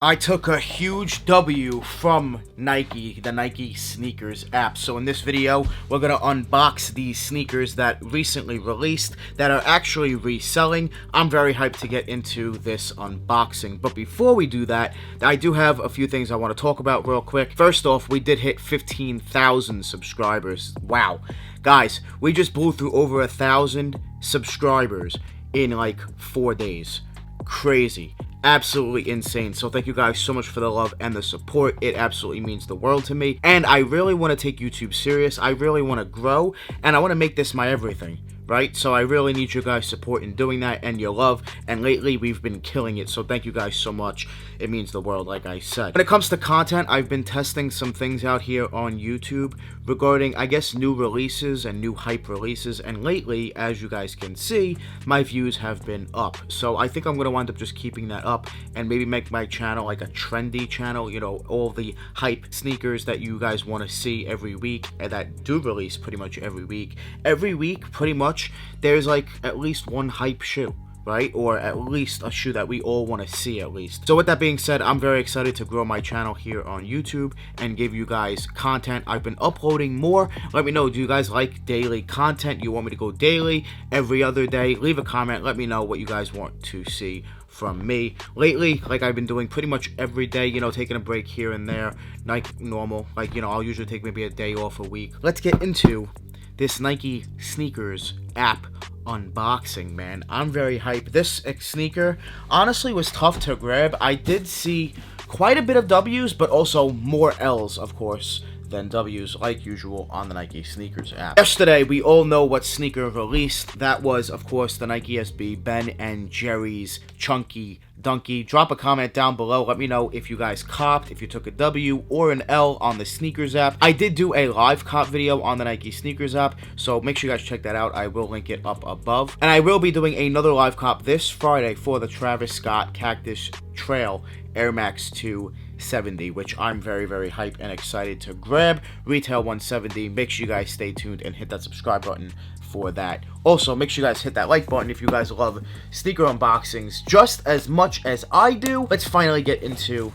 I took a huge W from Nike, the Nike Snkrs app. So in this video, we're going to unbox these sneakers that recently released that are actually reselling. I'm very hyped to get into this unboxing. But before we do that, I do have a few things I want to talk about real quick. First off, we did hit 15,000 subscribers. Wow. Guys, we just blew through over 1,000 subscribers in like 4 days. Crazy. Absolutely insane. So thank you guys so much for the love and the support. It absolutely means the world to me, and I really want to take YouTube serious. I really want to grow, and I want to make this my everything, right? So I really need your guys' support in doing that and your love, and lately we've been killing it, so thank you guys so much. It means the world, like I said. When it comes to content, I've been testing some things out here on YouTube regarding, I guess, new releases and new hype releases, and lately, as you guys can see, my views have been up. So I think I'm going to wind up just keeping that up and maybe make my channel like a trendy channel, you know, all the hype sneakers that you guys want to see every week and that do release pretty much every week. Every week, pretty much, there's like at least one hype shoe, right? Or at least a shoe that we all want to see at least. So with that being said, I'm very excited to grow my channel here on YouTube and give you guys content. I've been uploading more. Let me know, do you guys like daily content? You want me to go daily, every other day? Leave a comment. Let me know what you guys want to see from me. Lately, like I've been doing pretty much every day, you know, taking a break here and there, like normal. Like, you know, I'll usually take maybe a day off a week. Let's get into this Nike Snkrs app unboxing, man. I'm very hyped. This sneaker honestly was tough to grab. I did see quite a bit of W's, but also more L's, of course, than W's, like usual on the Nike Snkrs app. Yesterday, we all know what sneaker released. That was, of course, the Nike SB Ben and Jerry's Chunky Dunky. Drop a comment down below. Let me know if you guys copped, if you took a W or an L on the Snkrs app. I did do a live cop video on the Nike Snkrs app, so make sure you guys check that out. I will link it up above. And I will be doing another live cop this Friday for the Travis Scott Cactus Trail Air Max 270, which I'm very, very hyped and excited to grab. Retail 170. Make sure you guys stay tuned and hit that subscribe button for that. Also, make sure you guys hit that like button if you guys love sneaker unboxings just as much as I do. Let's finally get into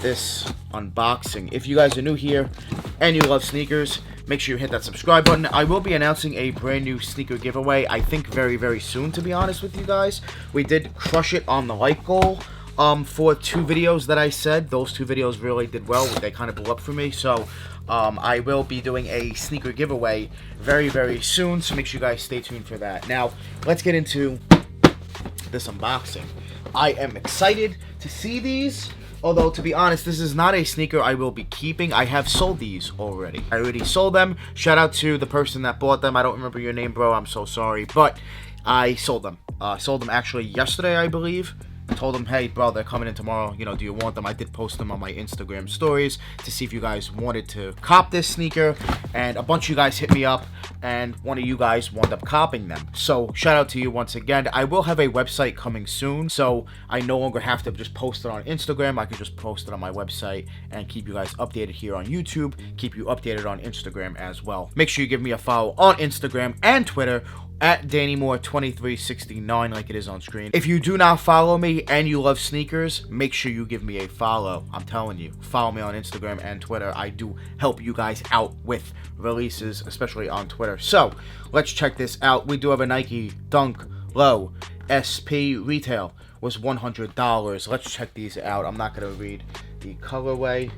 this unboxing. If you guys are new here and you love sneakers, make sure you hit that subscribe button. I will be announcing a brand new sneaker giveaway, I think very, very soon, to be honest with you guys. We did crush it on the like goal for 2 videos that I said. Those 2 videos really did well. They kind of blew up for me, so I will be doing a sneaker giveaway very, very soon, so make sure you guys stay tuned for that. Now, let's get into this unboxing. I am excited to see these, although, to be honest, this is not a sneaker I will be keeping. I have sold these already. I already sold them. Shout out to the person that bought them. I don't remember your name, bro. I'm so sorry, but I sold them. Sold them actually yesterday, I believe. Told them, hey, bro, they're coming in tomorrow. You know, do you want them? I did post them on my Instagram stories to see if you guys wanted to cop this sneaker, and a bunch of you guys hit me up, and one of you guys wound up copping them. So shout out to you once again. I will have a website coming soon, so I no longer have to just post it on Instagram. I can just post it on my website and keep you guys updated here on YouTube, keep you updated on Instagram as well. Make sure you give me a follow on Instagram and Twitter at DannyMoore2369, like it is on screen. If you do not follow me and you love sneakers, make sure you give me a follow. I'm telling you, follow me on Instagram and Twitter. I do help you guys out with releases, especially on Twitter. So, let's check this out. We do have a Nike Dunk Low SP. Retail was $100. Let's check these out. I'm not going to read the colorway.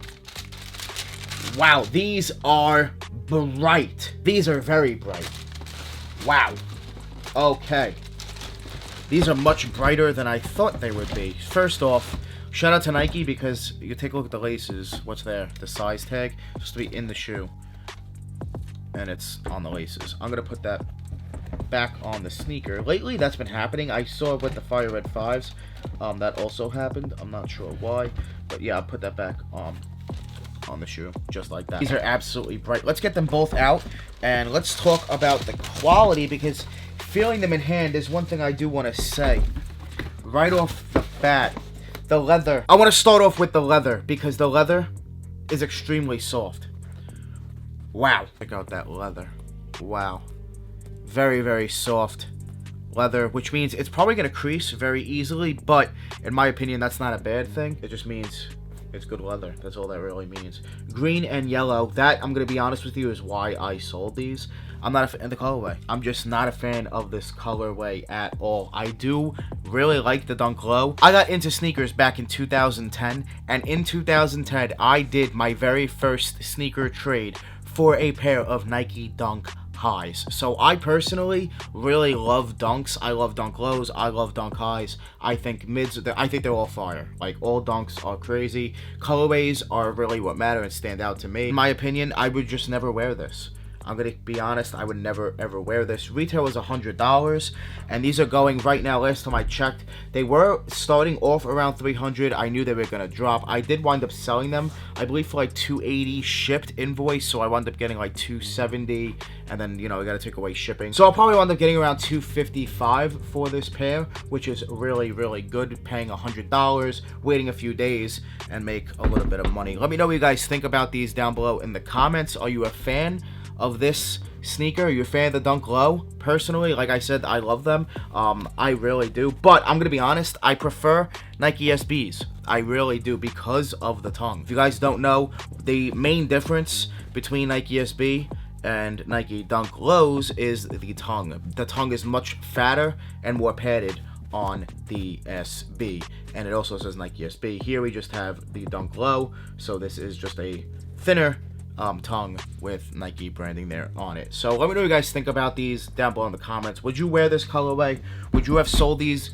Wow, these are bright. These are very bright. Wow. Okay. These are much brighter than I thought they would be. First off, shout out to Nike, because you take a look at the laces. What's there? The size tag. It's supposed to be in the shoe. And it's on the laces. I'm going to put that back on the sneaker. Lately, that's been happening. I saw it with the Fire Red 5s. That also happened. I'm not sure why. But yeah, I'll put that back on the shoe, just like that. These are absolutely bright. Let's get them both out, and let's talk about the quality, because feeling them in hand is one thing I do want to say. Right off the bat, the leather. I want to start off with the leather, because the leather is extremely soft. Wow. Check out that leather. Wow. Very, very soft leather, which means it's probably going to crease very easily, but in my opinion, that's not a bad thing. It just means it's good leather. That's all that really means. Green and yellow, that, I'm going to be honest with you, is why I sold these. I'm not a fan of the colorway. I'm just not a fan of this colorway at all. I do really like the Dunk Low. I got into sneakers back in 2010, and in 2010, I did my very first sneaker trade for a pair of Nike Dunk Highs. So I personally really love Dunks. I love Dunk Lows. I love Dunk Highs. I think mids, I think they're all fire. Like, all Dunks are crazy. Colorways are really what matter and stand out to me. In my opinion, I would just never wear this. I'm going to be honest, I would never ever wear this. Retail is $100, and these are going right now. Last time I checked, they were starting off around $300. I knew they were going to drop. I did wind up selling them, I believe, for like $280 shipped invoice, so I wound up getting like $270, and then, you know, I got to take away shipping. So I'll probably wind up getting around $255 for this pair, which is really, really good. Paying $100, waiting a few days, and make a little bit of money. Let me know what you guys think about these down below in the comments. Are you a fan of this sneaker? Are you a fan of the Dunk Low? Personally, like I said, I love them. I really do. But I'm gonna be honest, I prefer Nike SBs. I really do, because of the tongue. If you guys don't know, the main difference between Nike SB and Nike Dunk Lows is the tongue. The tongue is much fatter and more padded on the SB, and it also says Nike SB. Here we just have the Dunk Low, so this is just a thinner tongue with Nike branding there on it. So let me know what you guys think about these down below in the comments. Would you wear this colorway? Would you have sold these?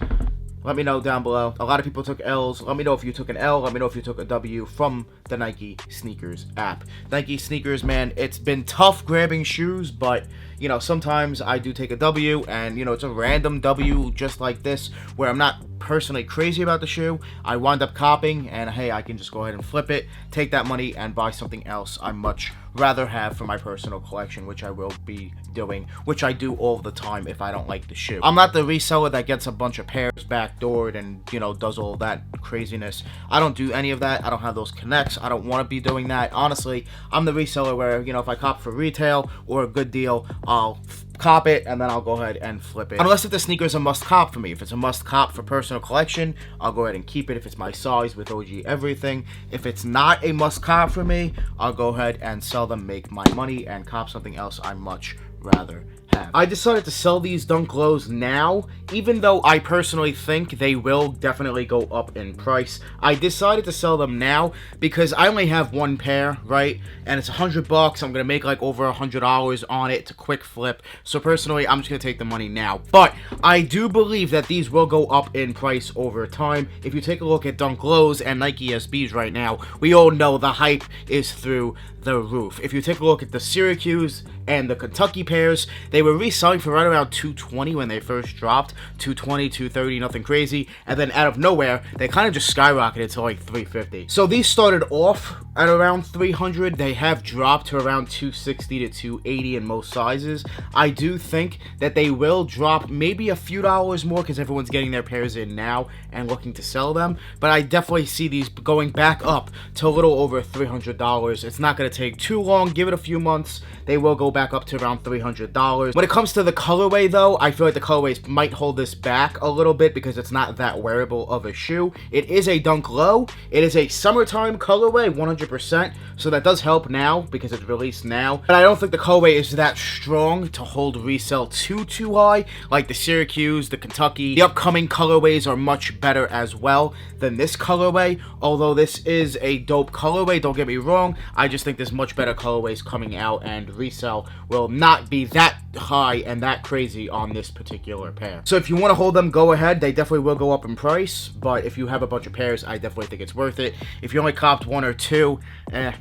Let me know down below. A lot of people took L's. Let me know if you took an L. Let me know if you took a W from the Nike Sneakers app. Nike Sneakers, man, it's been tough grabbing shoes, but, you know, sometimes I do take a W, and, you know, it's a random W just like this, where I'm not personally crazy about the shoe. I wind up copying, and hey, I can just go ahead and flip it, take that money, and buy something else I much rather have for my personal collection, which I will be doing, which I do all the time if I don't like the shoe. I'm not the reseller that gets a bunch of pairs backdoored and, you know, does all that craziness. I don't do any of that. I don't have those connects. I don't want to be doing that. Honestly, I'm the reseller where, you know, if I cop for retail or a good deal, I'll cop it and then I'll go ahead and flip it. Unless if the sneaker is a must cop for me. If it's a must cop for personal collection, I'll go ahead and keep it if it's my size with OG everything. If it's not a must cop for me, I'll go ahead and sell them, make my money, and cop something else I much rather have. I decided to sell these Dunk Lows now, even though I personally think they will definitely go up in price. I decided to sell them now because I only have one pair, right? And it's $100. I'm gonna make like over $100 on it to quick flip. So personally, I'm just gonna take the money now. But I do believe that these will go up in price over time. If you take a look at Dunk Lows and Nike SBs right now, we all know the hype is through the roof. If you take a look at the Syracuse and the Kentucky pairs, they were reselling for right around $220 when they first dropped. $220, $230, nothing crazy. And then out of nowhere, they kind of just skyrocketed to like $350. So these started off at around $300. They have dropped to around $260 to $280 in most sizes. I do think that they will drop maybe a few dollars more because everyone's getting their pairs in now and looking to sell them. But I definitely see these going back up to a little over $300. It's not going to take too long. Give it a few months. They will go back up to around $300. When it comes to the colorway, though, I feel like the colorways might hold this back a little bit because it's not that wearable of a shoe. It is a Dunk Low. It is a summertime colorway, 100%. So that does help now because it's released now. But I don't think the colorway is that strong to hold resale too high. Like the Syracuse, the Kentucky. The upcoming colorways are much better as well than this colorway. Although this is a dope colorway, don't get me wrong. I just think there's much better colorways coming out, and resale will not be that high and that crazy on this particular pair. So if you want to hold them, go ahead. They definitely will go up in price, but if you have a bunch of pairs, I definitely think it's worth it. If you only copped one or two,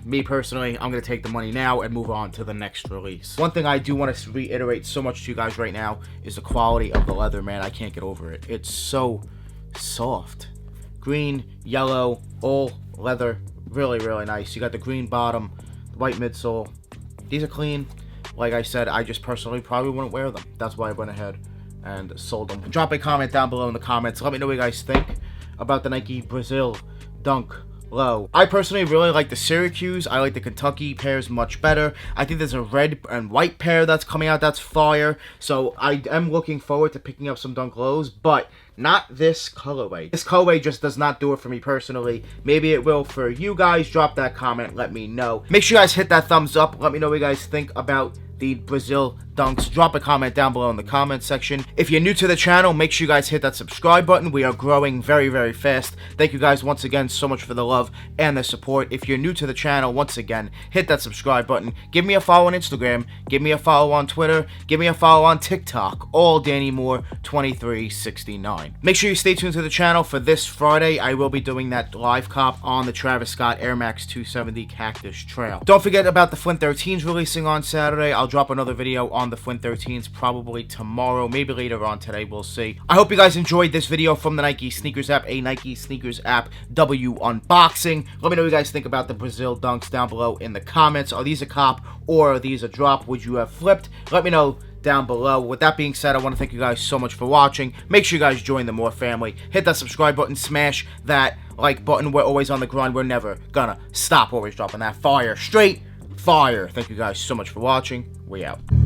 me personally, I'm going to take the money now and move on to the next release. One thing I do want to reiterate so much to you guys right now is the quality of the leather, man. I can't get over it. It's so soft. Green, yellow, all leather. Really, really nice. You got the green bottom, the white midsole. These are clean. Like I said, I just personally probably wouldn't wear them. That's why I went ahead and sold them. Drop a comment down below in the comments. Let me know what you guys think about the Nike Brazil Dunk low. I personally really like the Syracuse. I like the Kentucky pairs much better. I think there's a red and white pair that's coming out that's fire. So I am looking forward to picking up some Dunk Lows, but not this colorway. This colorway just does not do it for me personally. Maybe it will for you guys. Drop that comment. Let me know. Make sure you guys hit that thumbs up. Let me know what you guys think about the Brazil Dunks. Drop a comment down below in the comment section. If you're new to the channel, make sure you guys hit that subscribe button. We are growing very, very fast. Thank you guys once again so much for the love and the support. If you're new to the channel, once again, hit that subscribe button. Give me a follow on Instagram. Give me a follow on Twitter. Give me a follow on TikTok. All Danny Moore 2369. Make sure you stay tuned to the channel for this Friday. I will be doing that live cop on the Travis Scott Air Max 270 Cactus Trail. Don't forget about the Flint 13s releasing on Saturday. I'll drop another video on the Flint 13s probably tomorrow, maybe later on today, we'll see. I hope you guys enjoyed this video from the Nike Sneakers app, a Nike Sneakers app W unboxing. Let me know what you guys think about the Brazil Dunks down below in the comments. Are these a cop or are these a drop? Would you have flipped? Let me know down below. With that being said, I want to thank you guys so much for watching. Make sure you guys join the Moore family. Hit that subscribe button, smash that like button. We're always on the grind. We're never gonna stop. Always dropping that fire. Straight fire. Thank you guys so much for watching. We out.